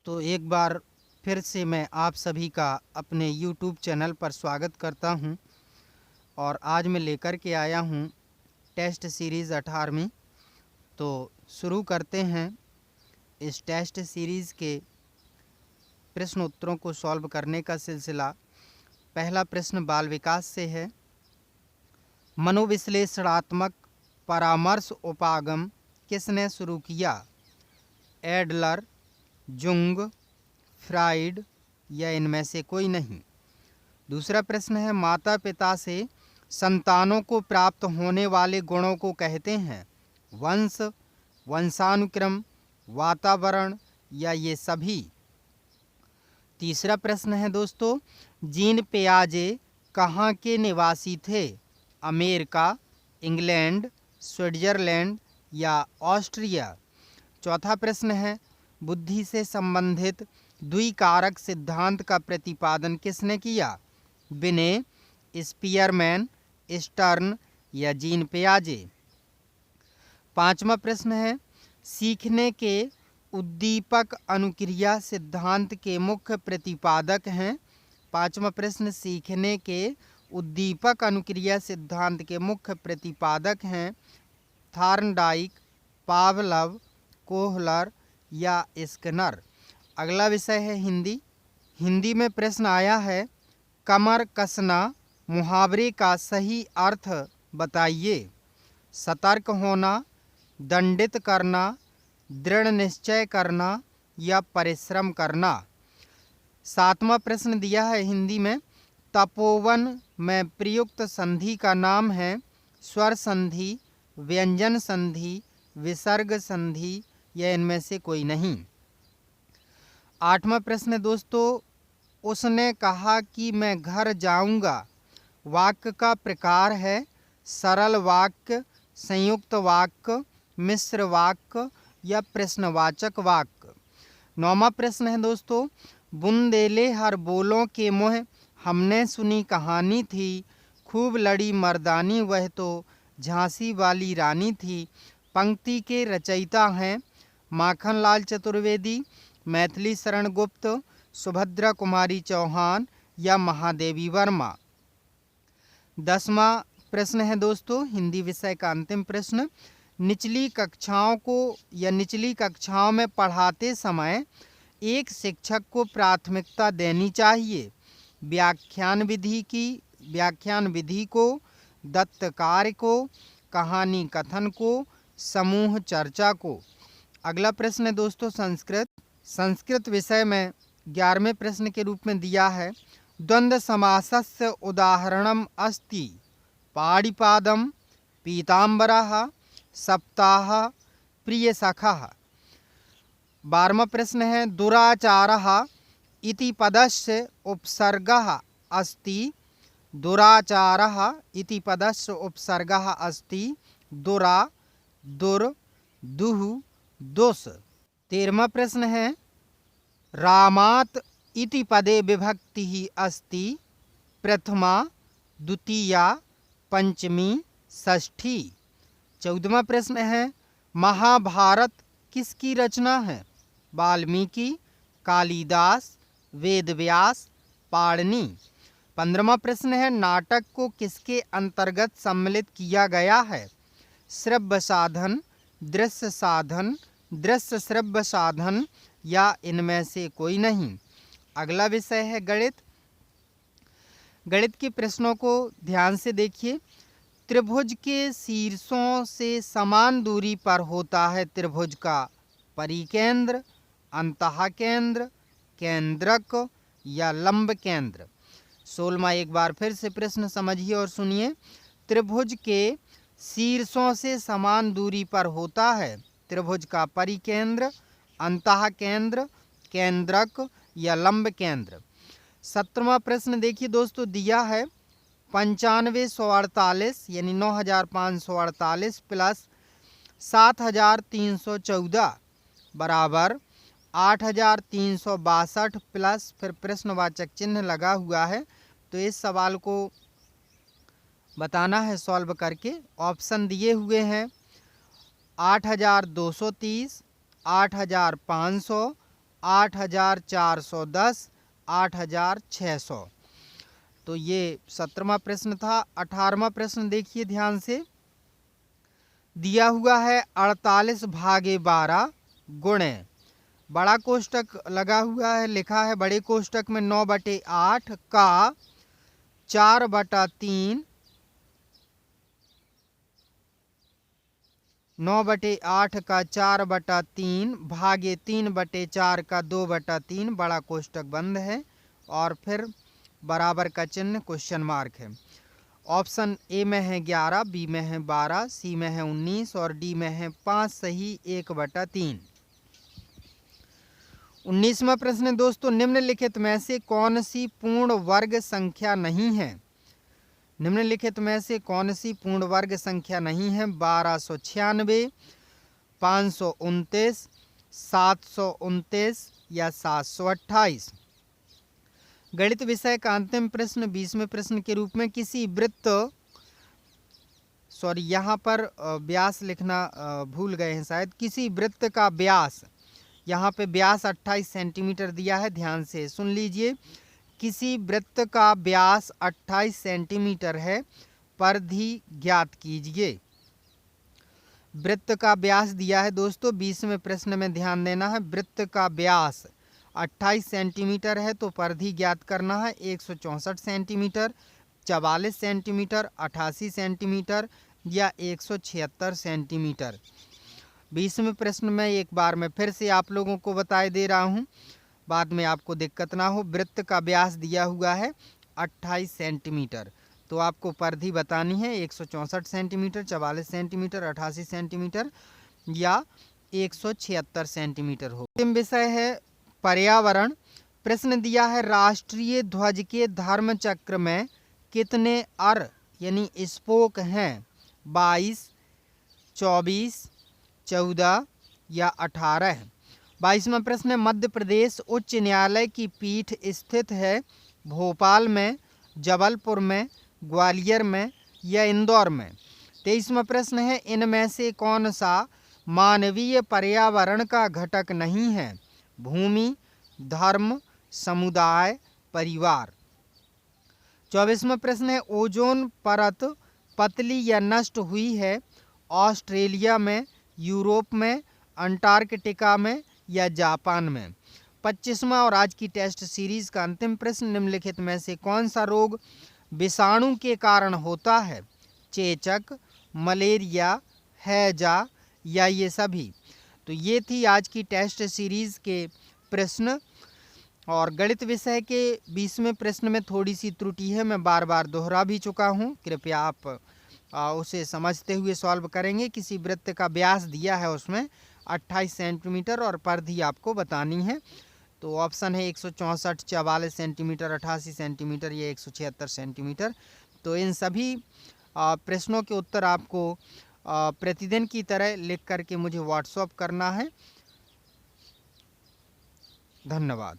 तो एक बार फिर से मैं आप सभी का अपने YouTube चैनल पर स्वागत करता हूं और आज मैं लेकर के आया हूं टेस्ट सीरीज़ 18वीं। तो शुरू करते हैं इस टेस्ट सीरीज़ के प्रश्न उत्तरों को सॉल्व करने का सिलसिला। पहला प्रश्न बाल विकास से है। मनोविश्लेषणात्मक परामर्श उपागम किसने शुरू किया? एडलर, जुंग, फ्राइड या इनमें से कोई नहीं। दूसरा प्रश्न है, माता पिता से संतानों को प्राप्त होने वाले गुणों को कहते हैं? वंश, वंशानुक्रम, वातावरण या ये सभी। तीसरा प्रश्न है दोस्तों, जीन पियाजे कहाँ के निवासी थे? अमेरिका, इंग्लैंड, स्विट्जरलैंड या ऑस्ट्रिया। चौथा प्रश्न है, बुद्धि से संबंधित द्विकारक सिद्धांत का प्रतिपादन किसने किया? बिने, स्पीयरमैन, स्टर्न या जीन पियाजे। पांचवा प्रश्न है, सीखने के उद्दीपक अनुक्रिया सिद्धांत के मुख्य प्रतिपादक हैं? पांचवा प्रश्न, सीखने के उद्दीपक अनुक्रिया सिद्धांत के मुख्य प्रतिपादक हैं थॉर्नडाइक, पावलव, कोहलर या स्किनर। अगला विषय है हिंदी। हिंदी में प्रश्न आया है, कमर कसना मुहावरे का सही अर्थ बताइए। सतर्क होना, दंडित करना, दृढ़ निश्चय करना या परिश्रम करना। सातवां प्रश्न दिया है हिंदी में, तपोवन में प्रयुक्त संधि का नाम है? स्वर संधि, व्यंजन संधि, विसर्ग संधि या इनमें से कोई नहीं। आठवां प्रश्न दोस्तों, उसने कहा कि मैं घर जाऊंगा वाक्य का प्रकार है? सरल वाक्य, संयुक्त वाक्य, मिश्र वाक्य या प्रश्नवाचक वाक्य। नौवां प्रश्न है दोस्तों, बुंदेले हर बोलों के मुँह हमने सुनी कहानी थी, खूब लड़ी मर्दानी वह तो झांसी वाली रानी थी। पंक्ति के रचयिता हैं माखनलाल चतुर्वेदी, मैथिली शरण गुप्त, सुभद्रा कुमारी चौहान या महादेवी वर्मा। 10वां प्रश्न है दोस्तों हिंदी विषय का अंतिम प्रश्न, निचली कक्षाओं को या निचली कक्षाओं में पढ़ाते समय एक शिक्षक को प्राथमिकता देनी चाहिए? व्याख्यान विधि को, दत्त कार्य को, कहानी कथन को, समूह चर्चा को। अगला प्रश्न है दोस्तों संस्कृत विषय में 11वें प्रश्न के रूप में दिया है, द्वंद्व समासस्य उदाहरणम अस्ति? पाणिपादम, पीताम्बरः, सप्ताह, प्रियसखः। 12वां प्रश्न है, दुराचारः इति पदस्य उपसर्गः अस्ति? दुराचारः इति पदस्य उपसर्गः अस्ति? दुरा, दुर, दुः, दोष। 13वां प्रश्न है, रामात् इति पदे विभक्ति अस्ति? प्रथमा, द्वितीया, पंचमी, षष्ठी। 14वां प्रश्न है, महाभारत किसकी रचना है? वाल्मीकि, कालिदास, वेदव्यास, पाणिनि। 15वां प्रश्न है, नाटक को किसके अंतर्गत सम्मिलित किया गया है? श्रव्य साधन, दृश्य साधन, दृश्य श्रव्य साधन या इनमें से कोई नहीं। अगला विषय है गणित। गणित के प्रश्नों को ध्यान से देखिए। त्रिभुज के शीर्षों से समान दूरी पर होता है त्रिभुज का परिकेंद्र, अंतःकेंद्र, केंद्रक या लंब केंद्र। 16वां एक बार फिर से प्रश्न समझिए और सुनिए। त्रिभुज के शीर्षों से समान दूरी पर होता है त्रिभुज का परिकेंद्र, अंतःकेंद्र, केंद्रक या लंब केंद्र। 17वां प्रश्न देखिए दोस्तों दिया है, 9548 यानी 9548 प्लस 7314 बराबर 8362 प्लस फिर प्रश्नवाचक चिन्ह लगा हुआ है। तो इस सवाल को बताना है सॉल्व करके। ऑप्शन दिए हुए हैं 8230, 8500, 8,410, 8,600। तो ये 17वां प्रश्न था। 18वां प्रश्न देखिए ध्यान से, दिया हुआ है 48 भागे 12 गुणे, बड़ा कोष्टक लगा हुआ है, लिखा है बड़े कोष्टक में 9/8 का 4/3, 9/8 का 4/3 भागे 3/4 का 2/3, बड़ा कोष्टक बंद है और फिर बराबर का चिन्ह क्वेश्चन मार्क है। ऑप्शन ए में है 11, बी में है 12, सी में है 19 और डी में है 5 सही 1/3। 19वां प्रश्न दोस्तों, निम्नलिखित में से कौन सी पूर्ण वर्ग संख्या नहीं है? निम्नलिखित में से कौन सी पूर्ण वर्ग संख्या नहीं है? 1296, 529, 729 या 728। गणित विषय का अंतिम प्रश्न 20वें प्रश्न के रूप में, किसी वृत्त, सॉरी यहाँ पर व्यास लिखना भूल गए हैं शायद, किसी वृत्त का व्यास, यहाँ पे व्यास 28 सेंटीमीटर दिया है, ध्यान से सुन लीजिए। किसी वृत्त का व्यास 28 सेंटीमीटर है, परिधि ज्ञात कीजिए। वृत्त का व्यास दिया है दोस्तों 20वें प्रश्न में, ध्यान देना है। वृत्त का व्यास 28 सेंटीमीटर है तो परिधि ज्ञात करना है। 164 सेंटीमीटर, 44 सेंटीमीटर, 88 सेंटीमीटर या 176 सेंटीमीटर। 20वें प्रश्न में एक बार मैं फिर से आप लोगों को बताए दे रहा हूँ, बाद में आपको दिक्कत ना हो। वृत्त का व्यास दिया हुआ है 28 सेंटीमीटर, तो आपको परिधि बतानी है 164 सेंटीमीटर, 44 सेंटीमीटर, 88 सेंटीमीटर या 176 सेंटीमीटर हो। अंतिम विषय है पर्यावरण। प्रश्न दिया है, राष्ट्रीय ध्वज के धर्म चक्र में कितने अर यानी स्पोक हैं? 22, 24, 14 या 18। 22वां प्रश्न है, मध्य प्रदेश उच्च न्यायालय की पीठ स्थित है भोपाल में, जबलपुर में, ग्वालियर में या इंदौर में। 23वां प्रश्न है, इनमें से कौन सा मानवीय पर्यावरण का घटक नहीं है? भूमि, धर्म, समुदाय, परिवार। 24वां प्रश्न है, ओजोन परत पतली या नष्ट हुई है ऑस्ट्रेलिया में, यूरोप में, अंटार्कटिका में या जापान में। 25वां और आज की टेस्ट सीरीज का अंतिम प्रश्न, निम्नलिखित में से कौन सा रोग विषाणु के कारण होता है? चेचक, मलेरिया, हैजा या ये सभी। तो ये थी आज की टेस्ट सीरीज के प्रश्न। और गणित विषय के 20वें प्रश्न में थोड़ी सी त्रुटि है, मैं बार बार दोहरा भी चुका हूँ, कृपया आप उसे समझते हुए सॉल्व करेंगे। किसी वृत्त का व्यास दिया है उसमें 28 सेंटीमीटर और परिधि आपको बतानी है। तो ऑप्शन है 164, 44 सेंटीमीटर, 88 सेंटीमीटर या 176 सेंटीमीटर। तो इन सभी प्रश्नों के उत्तर आपको प्रतिदिन की तरह लिख करके मुझे व्हाट्सएप करना है। धन्यवाद।